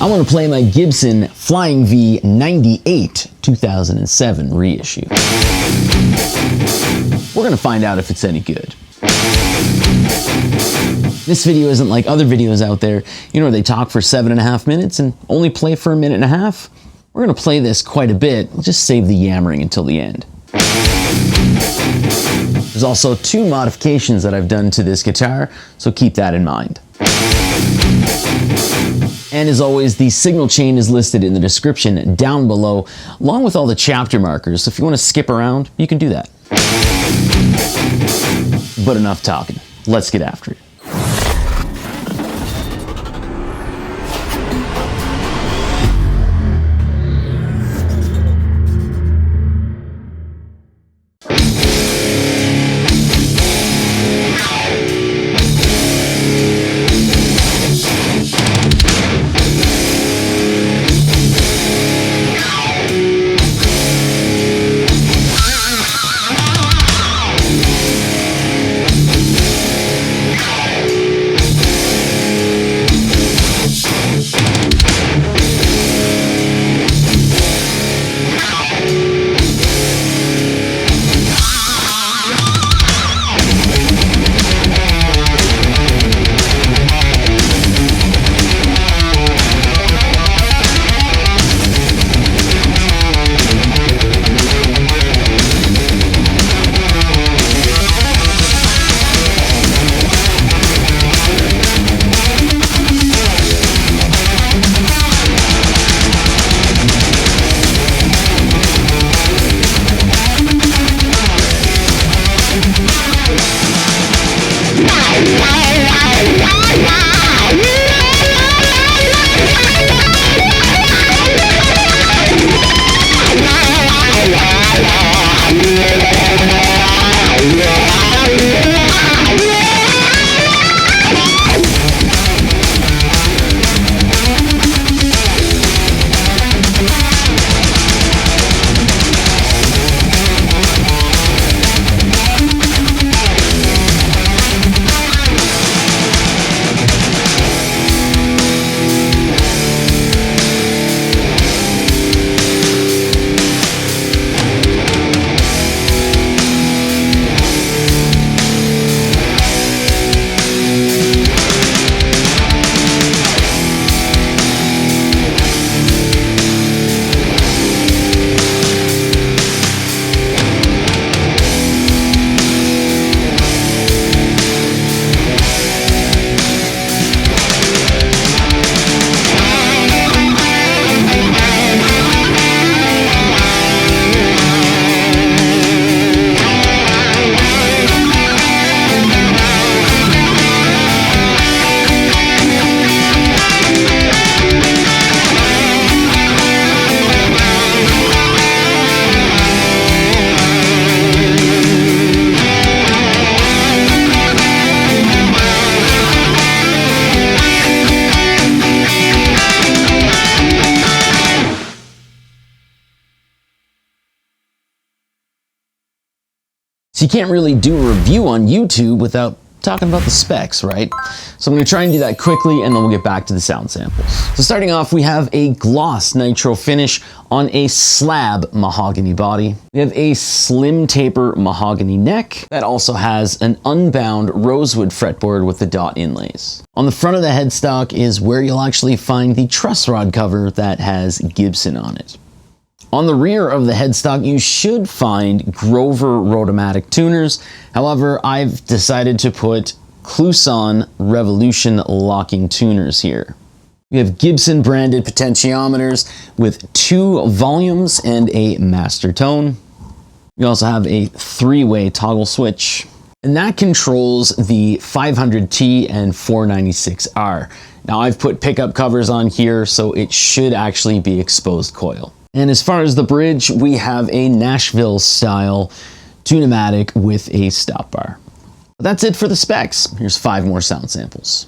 I want to play my Gibson Flying V 98 2007 reissue. We're going to find out if it's any good. This video isn't like other videos out there, you know, where they talk for 7.5 minutes and only play for 1.5 minutes. We're going to play this quite a bit. We'll just save the yammering until the end. There's also 2 modifications that I've done to this guitar, so keep that in mind. And as always, the signal chain is listed in the description down below, along with all the chapter markers, so if you want to skip around, you can do that. But enough talking. Let's get after it. So you can't really do a review on YouTube without talking about the specs, right? So I'm going to try and do that quickly and then we'll get back to the sound samples. So starting off, we have a gloss nitro finish on a slab mahogany body. We have a slim taper mahogany neck that also has an unbound rosewood fretboard with the dot inlays. On the front of the headstock is where you'll actually find the truss rod cover that has Gibson on it. On the rear of the headstock, you should find Grover Rotomatic tuners. However, I've decided to put Kluson Revolution locking tuners here. We have Gibson branded potentiometers with 2 volumes and a master tone. We also have a 3-way toggle switch, and that controls the 500T and 496R. Now I've put pickup covers on here, so it should actually be exposed coil. And as far as the bridge, we have a Nashville style Tune-o-matic with a stop bar. That's it for the specs. Here's 5 more sound samples.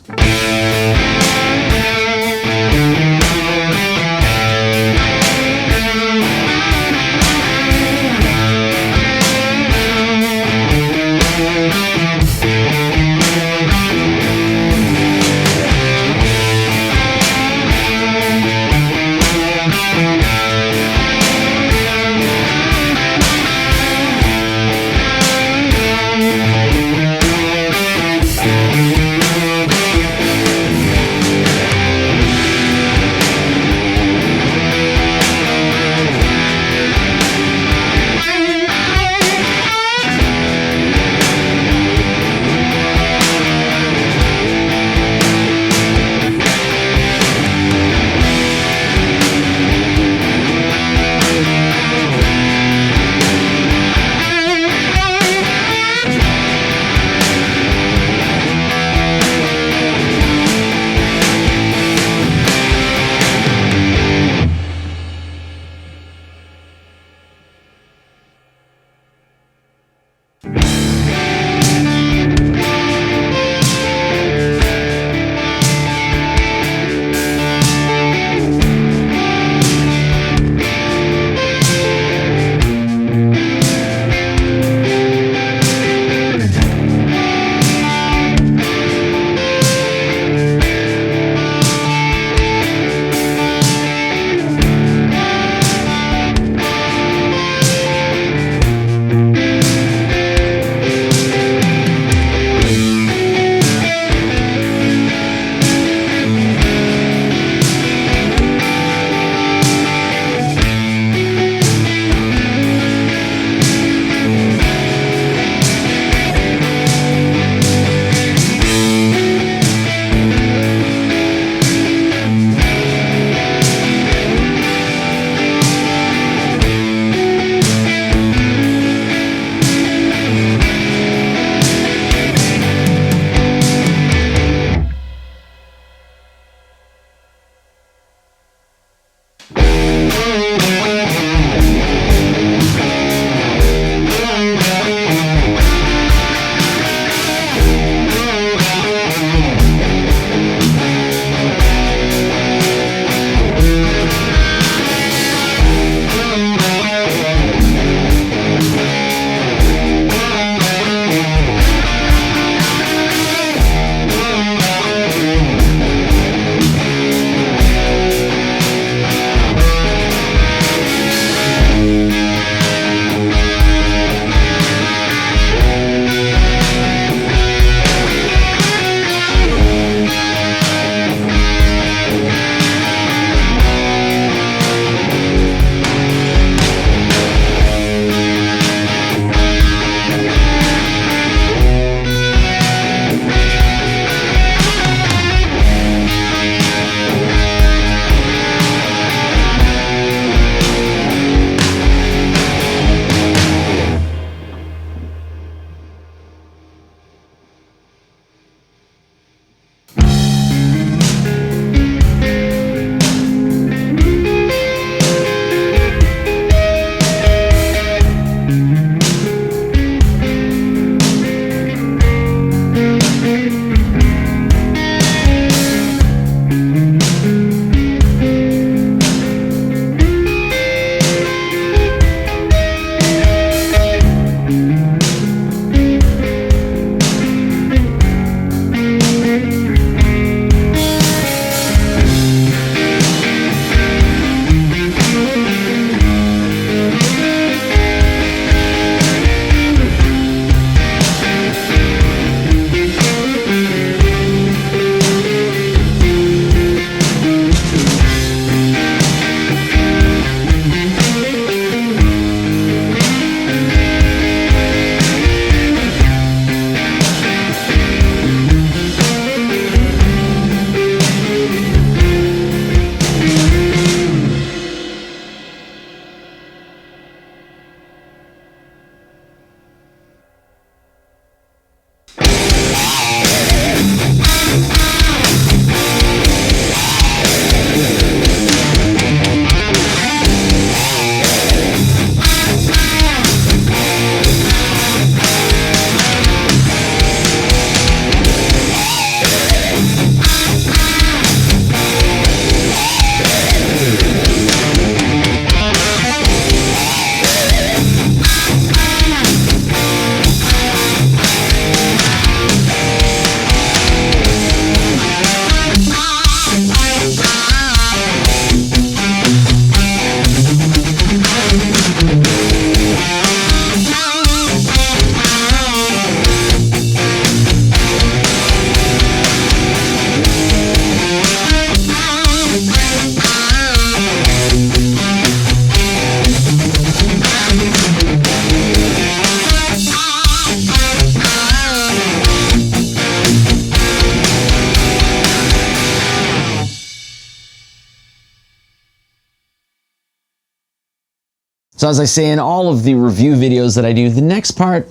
So as I say in all of the review videos that I do, the next part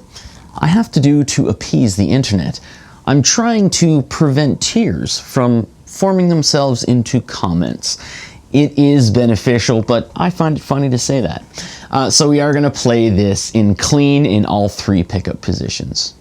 I have to do to appease the internet. I'm trying to prevent tears from forming themselves into comments. It is beneficial, but I find it funny to say that. So we are going to play this in clean in all 3 pickup positions.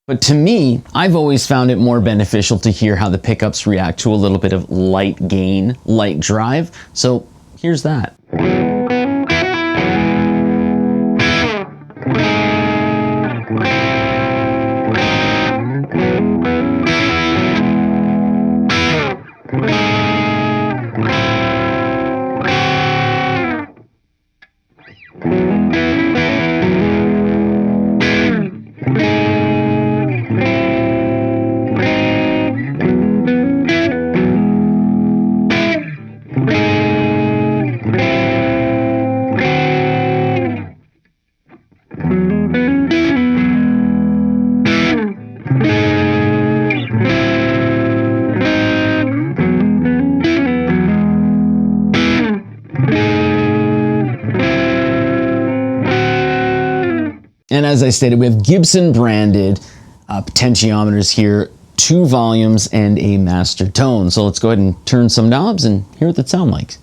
But to me, I've always found it more beneficial to hear how the pickups react to a little bit of light gain, light drive. So here's that. And as I stated, we have Gibson branded potentiometers here, 2 volumes and a master tone. So let's go ahead and turn some knobs and hear what that sound like.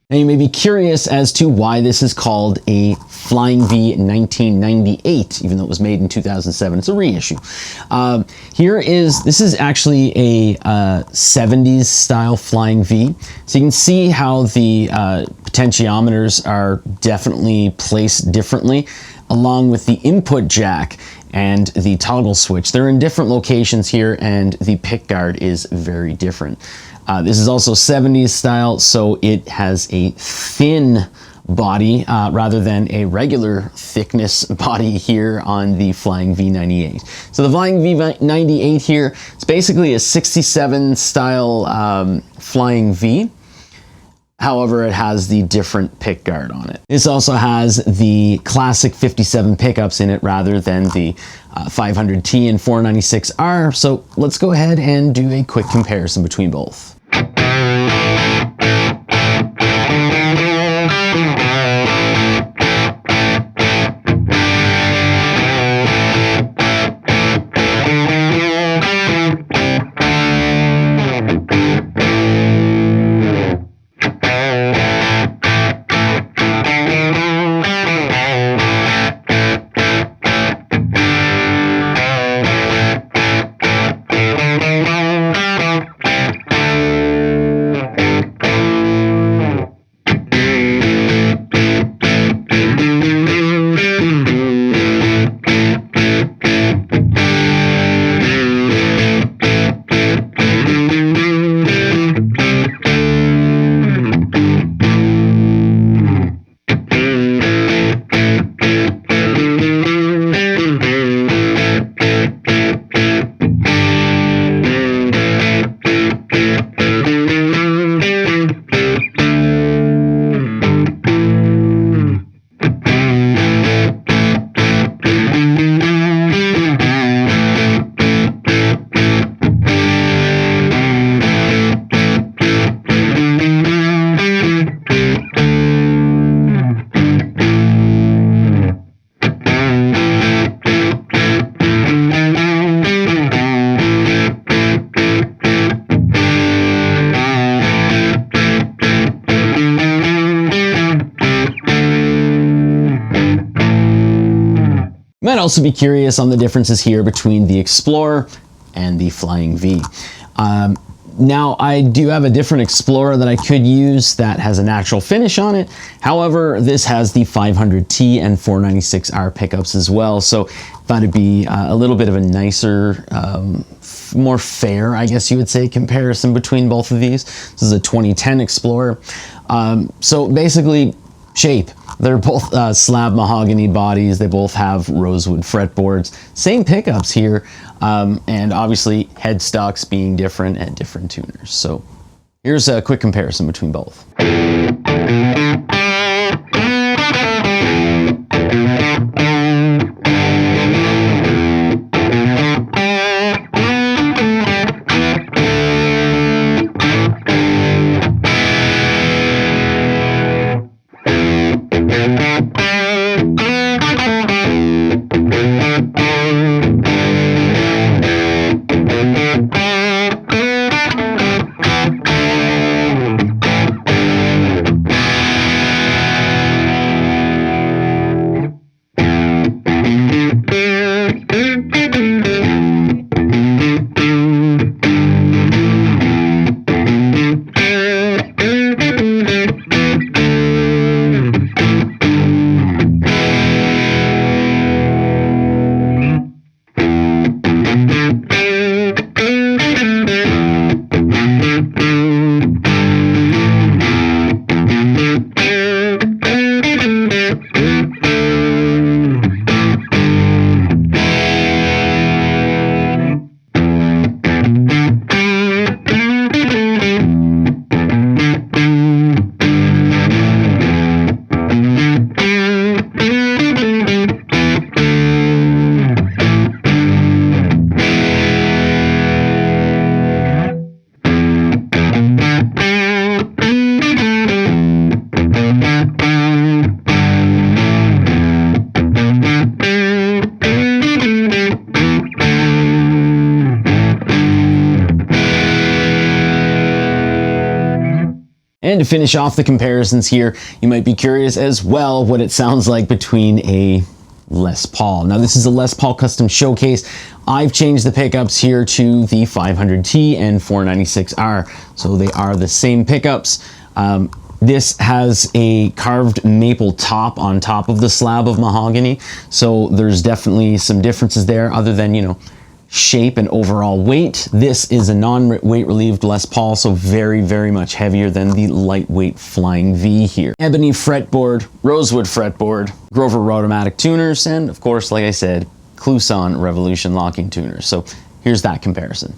And you may be curious as to why this is called a Flying V 1998, even though it was made in 2007. It's a reissue. This is actually a 70s style Flying V. So you can see how the potentiometers are definitely placed differently, along with the input jack and the toggle switch. They're in different locations here, and the pickguard is very different. This is also 70s style, so it has a thin body rather than a regular thickness body here on the Flying V98. So the Flying V98 here, it's basically a 67 style Flying V. However, it has the different pick guard on it. This also has the classic 57 pickups in it rather than the 500T and 496R. So let's go ahead and do a quick comparison between both. Might also be curious on the differences here between the Explorer and the Flying V. Now, I do have a different Explorer that I could use that has a natural finish on it. However, this has the 500T and 496R pickups as well. So thought it'd be a little bit of a nicer, more fair, I guess you would say, comparison between both of these. This is a 2010 Explorer. So basically, shape. They're both slab mahogany bodies. They both have rosewood fretboards. Same pickups here, and obviously headstocks being different and different tuners. So here's a quick comparison between both. And to finish off the comparisons here, you might be curious as well what it sounds like between a Les Paul. Now this is a Les Paul Custom Showcase. I've changed the pickups here to the 500T and 496R, so they are the same pickups. This has a carved maple top on top of the slab of mahogany, so there's definitely some differences there other than, you know, shape and overall weight. This is a non-weight relieved Les Paul, so very, very much heavier than the lightweight Flying V here. Ebony fretboard, rosewood fretboard, Grover Rotomatic tuners, and of course, like I said, Kluson Revolution locking tuners. So here's that comparison.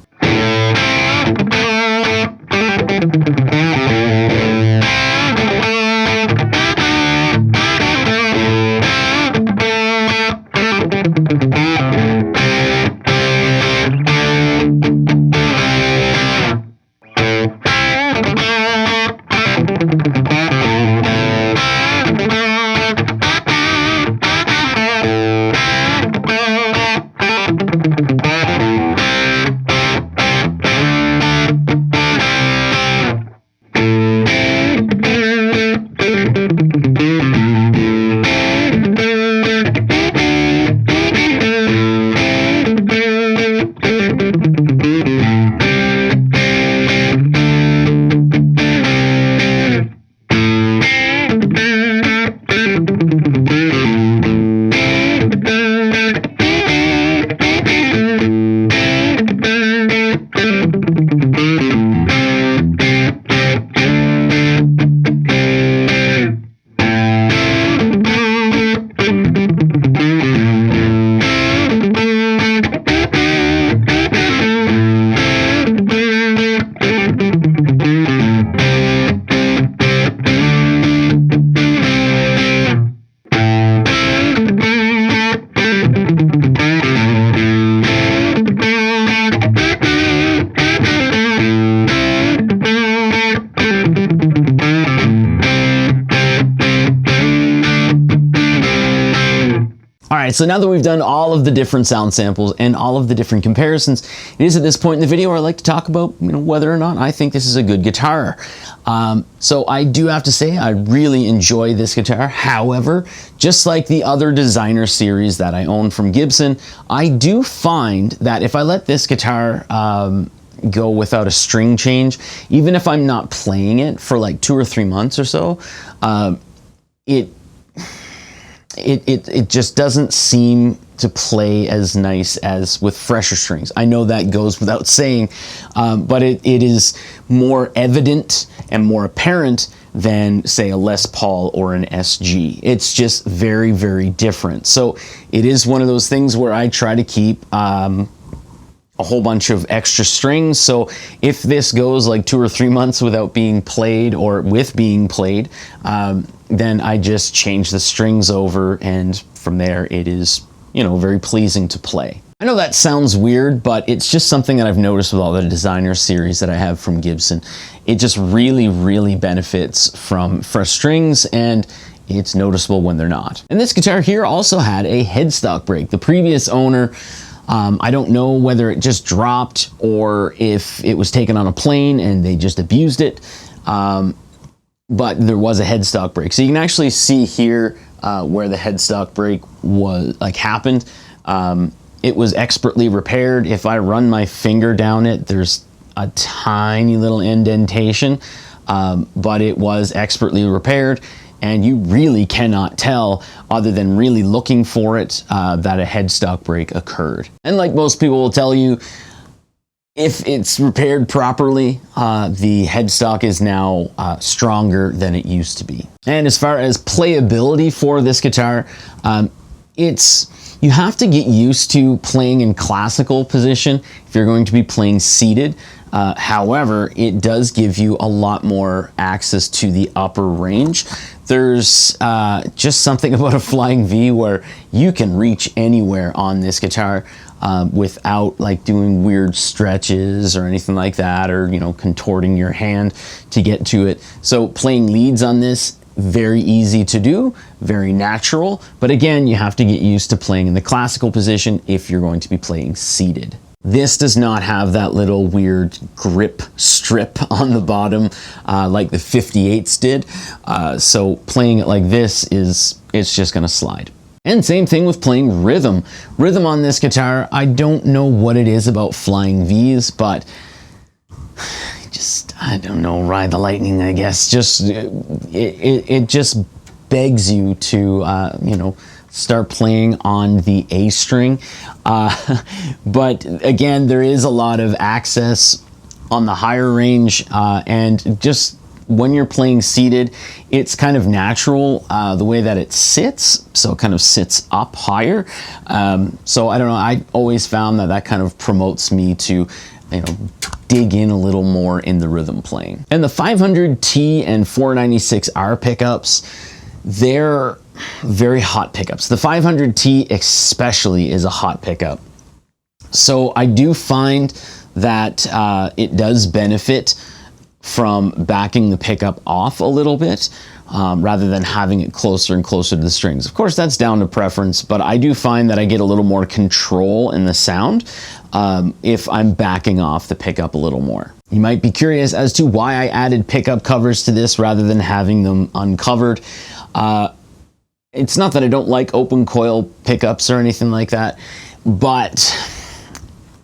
All right, so now that we've done all of the different sound samples and all of the different comparisons, it is at this point in the video where I like to talk about, whether or not I think this is a good guitar. So I do have to say I really enjoy this guitar. However, just like the other designer series that I own from Gibson, I do find that if I let this guitar go without a string change, even if I'm not playing it for like 2 or 3 months or so, it just doesn't seem to play as nice as with fresher strings. I know that goes without saying, but it is more evident and more apparent than, say, a Les Paul or an SG. It's just very, very different. So it is one of those things where I try to keep a whole bunch of extra strings. So if this goes like 2 or 3 months without being played or with being played, then I just change the strings over, and from there it is, very pleasing to play. I know that sounds weird, but it's just something that I've noticed with all the designer series that I have from Gibson. It just really, really benefits from fresh strings, and it's noticeable when they're not. And this guitar here also had a headstock break. The previous owner, I don't know whether it just dropped or if it was taken on a plane and they just abused it. But there was a headstock break. So you can actually see here where the headstock break was happened. It was expertly repaired. If I run my finger down it, there's a tiny little indentation, but it was expertly repaired, and you really cannot tell, other than really looking for it, that a headstock break occurred. And like most people will tell you, if it's repaired properly, the headstock is now stronger than it used to be. And as far as playability for this guitar, you have to get used to playing in classical position if you're going to be playing seated. However, it does give you a lot more access to the upper range. There's just something about a flying V where you can reach anywhere on this guitar without doing weird stretches or anything like that, or contorting your hand to get to it. So playing leads on this, very easy to do, very natural, but again, you have to get used to playing in the classical position if you're going to be playing seated. This does not have that little weird grip strip on the bottom like the 58s did. So playing it like this it's just gonna slide. And same thing with playing rhythm. Rhythm on this guitar, I don't know what it is about flying Vs, but I don't know, ride the lightning, I guess. It just begs you to, start playing on the A string. But again, there is a lot of access on the higher range, and just when you're playing seated, it's kind of natural the way that it sits, so it kind of sits up higher. So I don't know, I always found that kind of promotes me to, dig in a little more in the rhythm playing. And the 500T and 496R pickups, they're very hot pickups. The 500T especially is a hot pickup. So I do find that it does benefit from backing the pickup off a little bit rather than having it closer and closer to the strings. Of course, that's down to preference, but I do find that I get a little more control in the sound if I'm backing off the pickup a little more. You might be curious as to why I added pickup covers to this rather than having them uncovered. It's not that I don't like open coil pickups or anything like that, but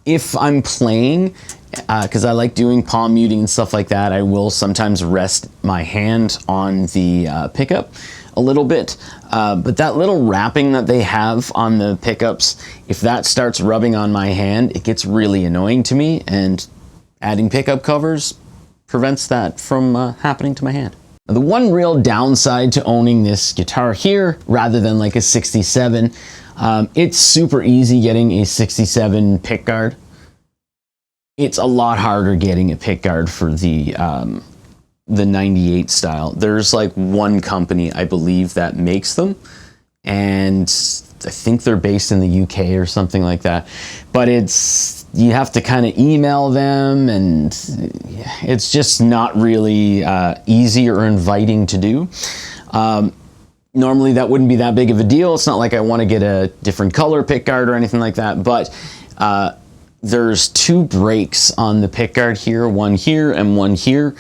if I'm playing, because I like doing palm muting and stuff like that, I will sometimes rest my hand on the pickup a little bit. But that little wrapping that they have on the pickups, if that starts rubbing on my hand, it gets really annoying to me, and adding pickup covers prevents that from happening to my hand. Now, the one real downside to owning this guitar here, rather than like a 67, it's super easy getting a 67 pickguard. It's a lot harder getting a pickguard for the 98 style. There's like one company, I believe, that makes them, and I think they're based in the UK or something like that. But you have to kind of email them, and it's just not really easy or inviting to do. Normally that wouldn't be that big of a deal. It's not like I want to get a different color pickguard or anything like that, but there's 2 breaks on the pickguard here, one here and one here.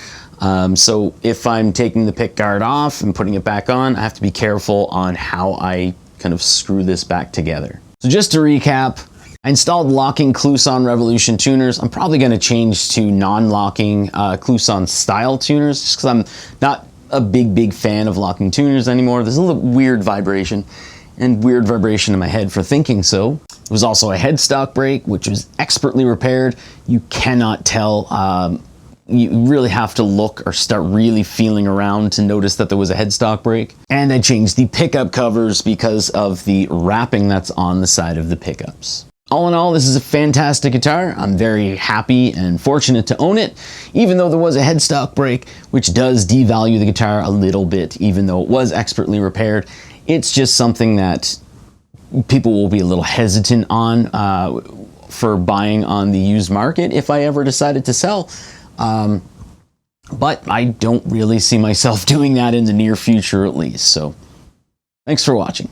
So if I'm taking the pickguard off and putting it back on, I have to be careful on how I kind of screw this back together. So just to recap, I installed locking Kluson Revolution tuners. I'm probably going to change to non-locking Kluson style tuners just because I'm not a big fan of locking tuners anymore. There's a little weird vibration in my head for thinking so. It was also a headstock break, which was expertly repaired. You cannot tell. You really have to look or start really feeling around to notice that there was a headstock break. And I changed the pickup covers because of the wrapping that's on the side of the pickups. All in all, this is a fantastic guitar. I'm very happy and fortunate to own it, even though there was a headstock break, which does devalue the guitar a little bit, even though it was expertly repaired. It's just something that people will be a little hesitant on for buying on the used market if I ever decided to sell. But I don't really see myself doing that in the near future at least. So thanks for watching.